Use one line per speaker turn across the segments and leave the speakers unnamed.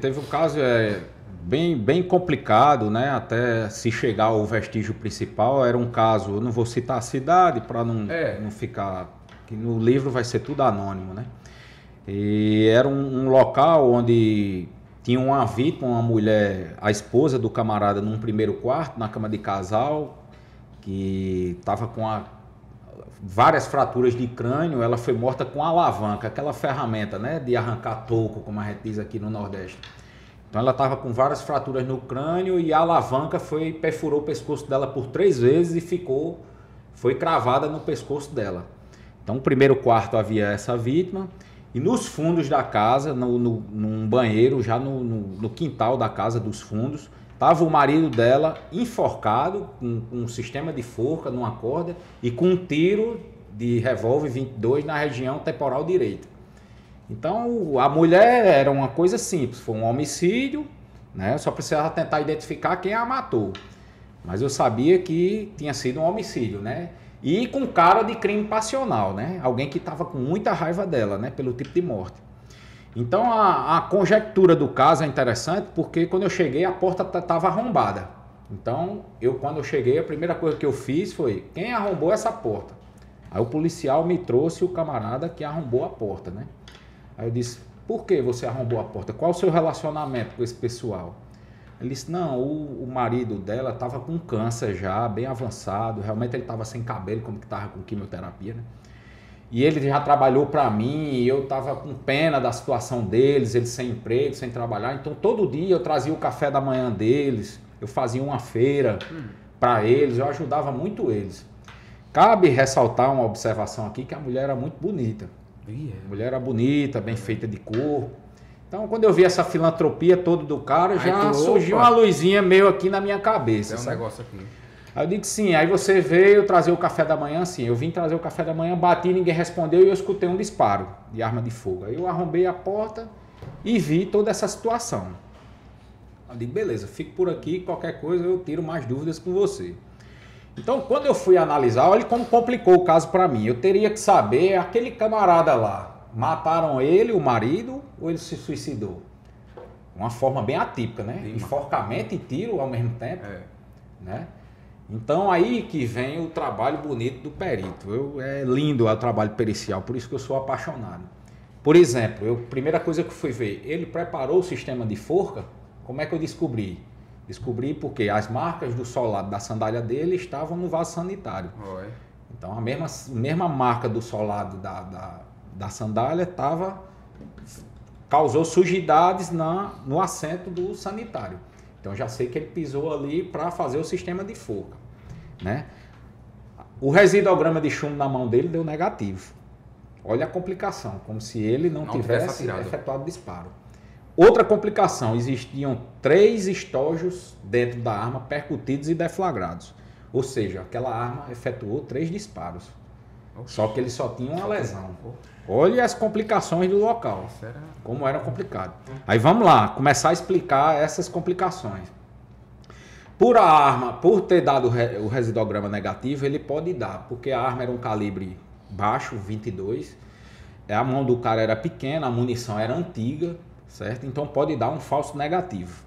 Teve um caso bem complicado, né? Até se chegar ao vestígio principal, era um caso, eu não vou citar a cidade para não ficar, que no livro vai ser tudo anônimo, né? E era um local onde tinha uma vítima, uma mulher, a esposa do camarada num primeiro quarto, na cama de casal, que estava com várias fraturas de crânio. Ela foi morta com alavanca, aquela ferramenta, né, de arrancar toco, como a gente diz aqui no Nordeste. Então ela estava com várias fraturas no crânio e a alavanca perfurou o pescoço dela por 3 vezes e foi cravada no pescoço dela. Então no primeiro quarto havia essa vítima e nos fundos da casa, num banheiro, já no quintal da casa dos fundos, estava o marido dela enforcado com um sistema de forca numa corda e com um tiro de revólver 22 na região temporal direita. Então a mulher era uma coisa simples, foi um homicídio, né? Só precisava tentar identificar quem a matou. Mas eu sabia que tinha sido um homicídio, né? E com cara de crime passional, né? Alguém que estava com muita raiva dela, né? Pelo tipo de morte. Então a conjectura do caso é interessante porque quando eu cheguei a porta estava arrombada. Então quando eu cheguei, a primeira coisa que eu fiz foi: quem arrombou essa porta? Aí o policial me trouxe o camarada que arrombou a porta, né? Aí eu disse: por que você arrombou a porta? Qual o seu relacionamento com esse pessoal? Ele disse: não, o marido dela estava com câncer já, bem avançado, realmente ele estava sem cabelo, como que estava com quimioterapia, né? E ele já trabalhou para mim e eu estava com pena da situação deles, eles sem emprego, sem trabalhar. Então todo dia eu trazia o café da manhã deles, eu fazia uma feira para eles, eu ajudava muito eles. Cabe ressaltar uma observação aqui, que a mulher era muito bonita. A mulher era bonita, bem feita de corpo. Então quando eu vi essa filantropia toda do cara, já surgiu uma luzinha meio aqui na minha cabeça.
Tem um negócio aqui.
Aí eu digo: sim. Aí você veio trazer o café da manhã? Sim, eu vim trazer o café da manhã, bati, ninguém respondeu e eu escutei um disparo de arma de fogo. Aí eu arrombei a porta e vi toda essa situação. Eu digo: beleza, fico por aqui, qualquer coisa eu tiro mais dúvidas com você. Então quando eu fui analisar, olha como complicou o caso para mim. Eu teria que saber, aquele camarada lá, mataram ele, o marido, ou ele se suicidou? Uma forma bem atípica, né? Enforcamento e tiro ao mesmo tempo, né? Então aí que vem o trabalho bonito do perito. É lindo o trabalho pericial, por isso que eu sou apaixonado. Por exemplo, a primeira coisa que eu fui ver, ele preparou o sistema de forca. Como é que eu descobri? Descobri porque as marcas do solado da sandália dele estavam no vaso sanitário. Então a mesma marca do solado da sandália causou sujidades no assento do sanitário. Então já sei que ele pisou ali para fazer o sistema de forca, né? O residuograma de chumbo na mão dele deu negativo. Olha a complicação, como se ele não tivesse efetuado disparo. Outra complicação: existiam 3 estojos dentro da arma percutidos e deflagrados. Ou seja, aquela arma efetuou 3 disparos. Só que ele só tinha uma lesão. Olha as complicações do local, como era complicado. Aí vamos lá, começar a explicar essas complicações. Por ter dado o residuograma negativo, ele pode dar, porque a arma era um calibre baixo, 22, a mão do cara era pequena, a munição era antiga, certo? Então pode dar um falso negativo.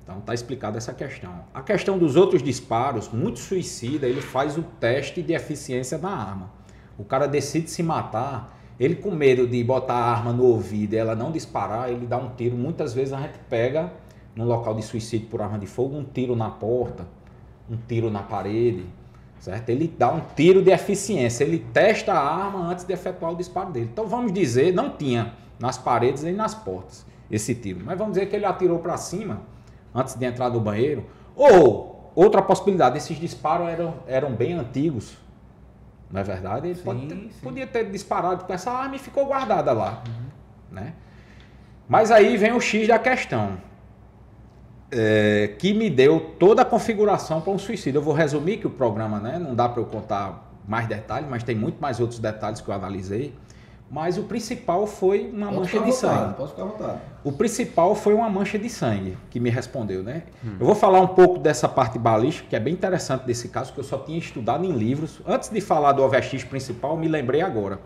Então está explicada essa questão. A questão dos outros disparos, muito suicida, ele faz o teste de eficiência da arma. O cara decide se matar, ele com medo de botar a arma no ouvido e ela não disparar, ele dá um tiro. Muitas vezes a gente pega, no local de suicídio por arma de fogo, um tiro na porta, um tiro na parede, certo? Ele dá um tiro de eficiência, ele testa a arma antes de efetuar o disparo dele. Então vamos dizer, não tinha nas paredes nem nas portas esse tiro, mas vamos dizer que ele atirou para cima antes de entrar no banheiro. Ou, outra possibilidade, esses disparos eram bem antigos. Não é verdade? Ele podia ter disparado com essa arma e ficou guardada lá, né? Mas aí vem o X da questão, que me deu toda a configuração para um suicídio. Eu vou resumir que o programa, né, não dá para eu contar mais detalhes, mas tem muito mais outros detalhes que eu analisei. Mas o principal foi uma mancha de sangue.
Pode ficar à vontade.
O principal foi uma mancha de sangue que me respondeu, né? Eu vou falar um pouco dessa parte balística, que é bem interessante desse caso, que eu só tinha estudado em livros. Antes de falar do vestígio principal, me lembrei agora.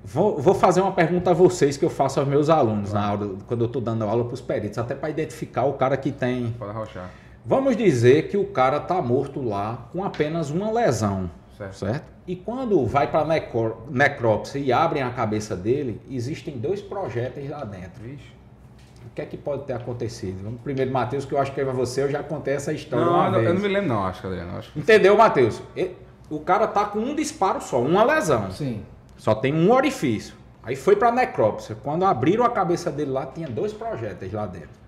Vou fazer uma pergunta a vocês que eu faço aos meus alunos na aula, quando eu estou dando aula para os peritos, até para identificar o cara que tem...
Pode arrochar.
Vamos dizer que o cara está morto lá com apenas uma lesão, certo? E quando vai para a necrópsia e abrem a cabeça dele, existem 2 projéteis lá dentro.
Vixe.
O que é que pode ter acontecido? Vamos primeiro, Matheus, que eu acho que é você, eu já contei essa história
Não,
uma vez.
Eu não me lembro não, acho que Adriano.
Entendeu, Matheus? O cara tá com um disparo só, uma lesão.
Sim.
Só tem um orifício. Aí foi para necrópsia. Quando abriram a cabeça dele lá, tinha 2 projéteis lá dentro.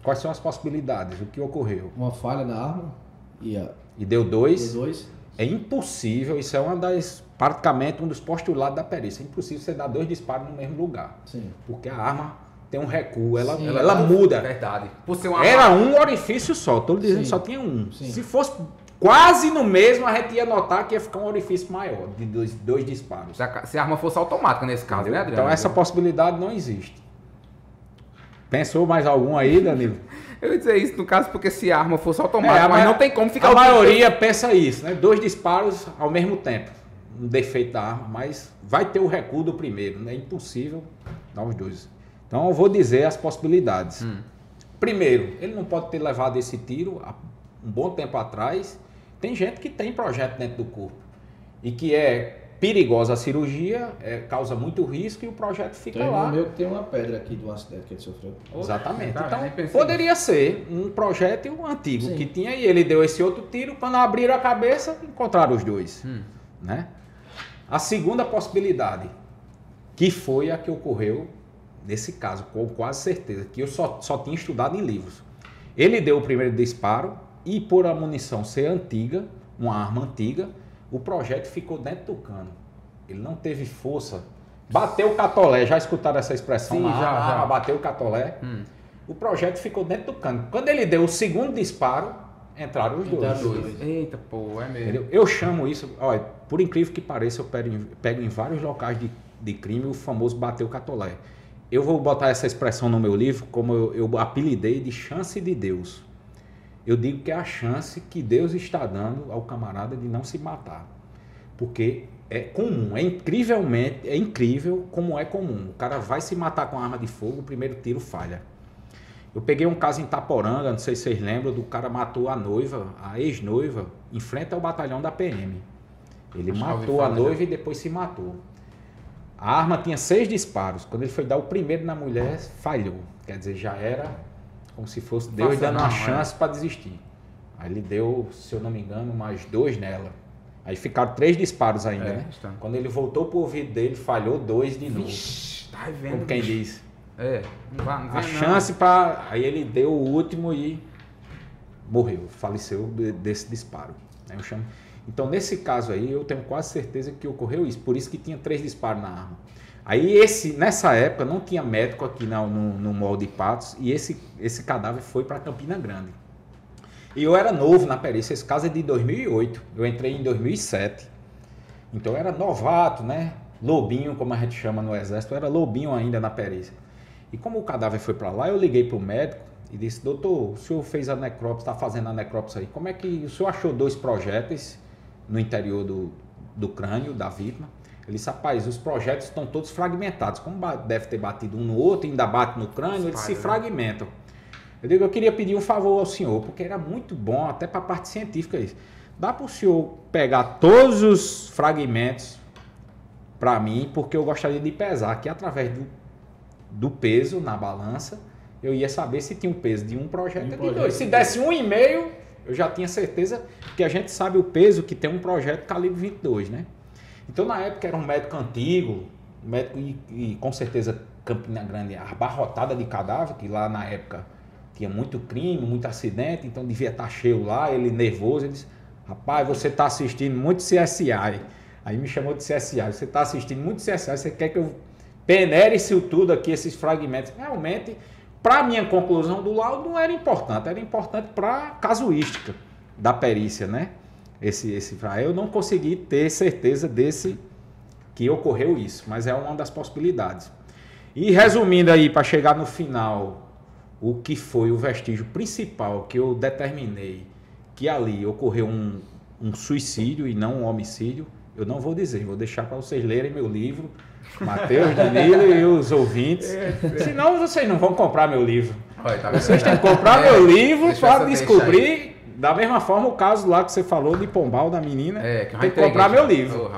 Quais são as possibilidades? O que ocorreu?
Uma falha na arma
E deu 2.
deu 2.
É impossível, isso é praticamente um dos postulados da perícia. É impossível você dar 2 disparos no mesmo lugar.
Sim.
Porque a arma tem um recuo, ela
Ela
muda.
Verdade. Por ser uma
Era um orifício só, tô dizendo que
Sim.
só tinha um.
Sim.
Se fosse quase no mesmo, a gente ia notar que ia ficar um orifício maior, de 2 disparos.
Se a arma fosse automática nesse caso, né, Adriano?
Então essa possibilidade não existe. Pensou mais algum aí, Danilo?
Eu ia dizer isso no caso porque se a arma fosse automática, mas não tem como ficar...
A maioria pensa isso, né? 2 disparos ao mesmo tempo. Um defeito da arma, mas vai ter o recuo do primeiro, né? É impossível dar os 2. Então eu vou dizer as possibilidades. Primeiro, ele não pode ter levado esse tiro há um bom tempo atrás. Tem gente que tem projeto dentro do corpo e que é perigosa a cirurgia, causa muito risco e o projeto fica
Tem
lá.
um meu que tem uma pedra aqui do acidente que ele sofreu.
Exatamente.
Cara, nem
Então,
pensei
poderia ser um projétil antigo
Sim.
que tinha e ele deu esse outro tiro, quando abriram a cabeça, encontraram os 2. Né? A segunda possibilidade, que foi a que ocorreu nesse caso, com quase certeza, que eu só tinha estudado em livros. Ele deu o primeiro disparo e por a munição ser antiga, uma arma antiga, o projétil ficou dentro do cano. Ele não teve força. Bateu o catolé, já escutaram essa expressão?
Sim, já.
Bateu o catolé. O projétil ficou dentro do cano. Quando ele deu o segundo disparo, entraram os 2.
Eita, pô, é mesmo.
Entendeu? Eu chamo isso, olha, por incrível que pareça, eu pego em vários locais de crime o famoso bateu o catolé. Eu vou botar essa expressão no meu livro, como eu apelidei de chance de Deus. Eu digo que é a chance que Deus está dando ao camarada de não se matar. Porque é comum, é incrível como é comum. O cara vai se matar com arma de fogo, o primeiro tiro falha. Eu peguei um caso em Itaporanga, não sei se vocês lembram, do cara matou a noiva, a ex-noiva, em frente ao batalhão da PM. Ele matou a noiva e depois se matou. A arma tinha 6 disparos. Quando ele foi dar o primeiro na mulher, falhou. Quer dizer, já era como se fosse Deus dando uma chance para desistir. Aí ele deu, se eu não me engano, mais 2 nela. Aí ficaram 3 disparos ainda, né?
Está.
Quando ele voltou pro ouvido dele, falhou 2 de novo.
Vixe, tá vendo?
Como quem diz.
Não vai
A chance para... Aí ele deu o último e morreu. Faleceu desse disparo. Aí eu chamo... Então, nesse caso aí, eu tenho quase certeza que ocorreu isso. Por isso que tinha 3 disparos na arma. Aí, nessa época, não tinha médico aqui no Mall de Patos. E esse cadáver foi para Campina Grande. E eu era novo na perícia. Esse caso é de 2008. Eu entrei em 2007. Então, eu era novato, né? Lobinho, como a gente chama no Exército. Eu era lobinho ainda na perícia. E como o cadáver foi para lá, eu liguei para o médico e disse: doutor, o senhor fez a necrópsia, está fazendo a necrópsia aí. Como é que o senhor achou 2 projéteis no interior do crânio da vítima? Ele disse: rapaz, os projéteis estão todos fragmentados. Como deve ter batido um no outro, ainda bate no crânio, eles se fragmentam. Eu digo: eu queria pedir um favor ao senhor, porque era muito bom, até para a parte científica isso. Dá para o senhor pegar todos os fragmentos para mim, porque eu gostaria de pesar, que através do peso na balança, eu ia saber se tinha um peso de um projétil ou de 2. Se desse 1,5, eu já tinha certeza, que a gente sabe o peso que tem um projétil calibre 22, né? Então, na época, era um médico antigo, um médico e com certeza Campina Grande abarrotada de cadáver, que lá na época tinha muito crime, muito acidente, então devia estar cheio lá, ele nervoso, ele disse: rapaz, você está assistindo muito CSI. Aí me chamou de CSI, você está assistindo muito CSI, você quer que eu penere isso tudo aqui, esses fragmentos? Realmente, para a minha conclusão do laudo, não era importante para a casuística da perícia, né? Eu não consegui ter certeza que ocorreu isso, mas é uma das possibilidades. E resumindo aí, para chegar no final, o que foi o vestígio principal que eu determinei que ali ocorreu um suicídio e não um homicídio, Eu não vou dizer, vou deixar para vocês lerem meu livro, Matheus, Danilo e os ouvintes. Senão vocês não vão comprar meu livro. Vocês têm que comprar meu livro para descobrir, da mesma forma o caso lá que você falou de Pombal, da menina, tem que comprar meu livro.